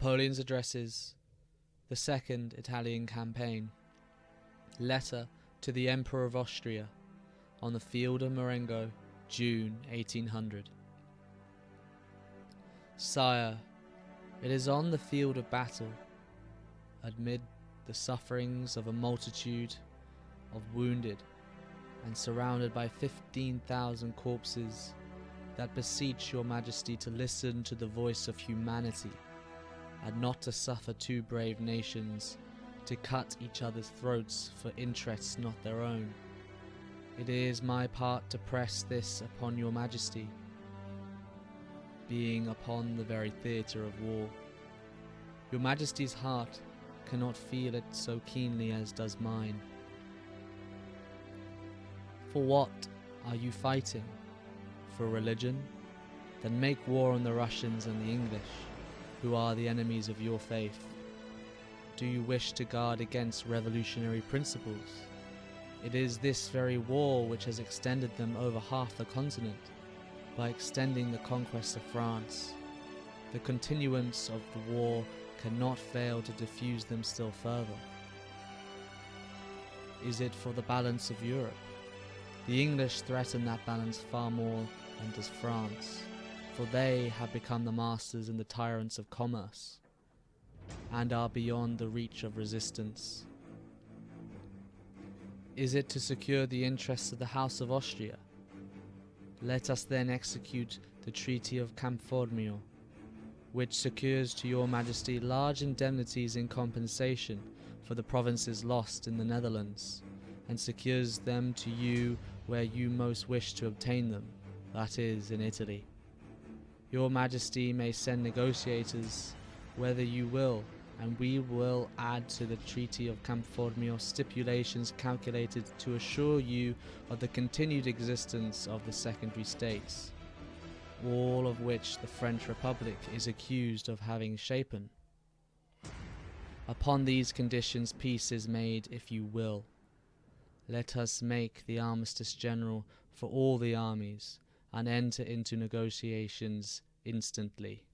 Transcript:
Napoleon's addresses, the Second Italian Campaign, letter to the Emperor of Austria, on the field of Marengo, June 1800. Sire, it is on the field of battle, amid the sufferings of a multitude of wounded, and surrounded by 15,000 corpses, that beseech your Majesty to listen to the voice of humanity, and not to suffer two brave nations to cut each other's throats for interests not their own. It is my part to press this upon your Majesty, being upon the very theatre of war. Your Majesty's heart cannot feel it so keenly as does mine. For what are you fighting? For religion? Then make war on the Russians and the English, who are the enemies of your faith. Do you wish to guard against revolutionary principles? It is this very war which has extended them over half the continent, by extending the conquests of France. The continuance of the war cannot fail to diffuse them still further. Is it for the balance of Europe? The English threaten that balance far more than does France, for they have become the masters and the tyrants of commerce, and are beyond the reach of resistance. Is it to secure the interests of the House of Austria? Let us then execute the Treaty of Camp Formio, which secures to your Majesty large indemnities in compensation for the provinces lost in the Netherlands, and secures them to you where you most wish to obtain them, that is, in Italy. Your Majesty may send negotiators whether you will, and we will add to the Treaty of Camp Formio stipulations calculated to assure you of the continued existence of the secondary states, all of which the French Republic is accused of having shapen. Upon these conditions peace is made, if you will. Let us make the armistice general for all the armies, and enter into negotiations instantly.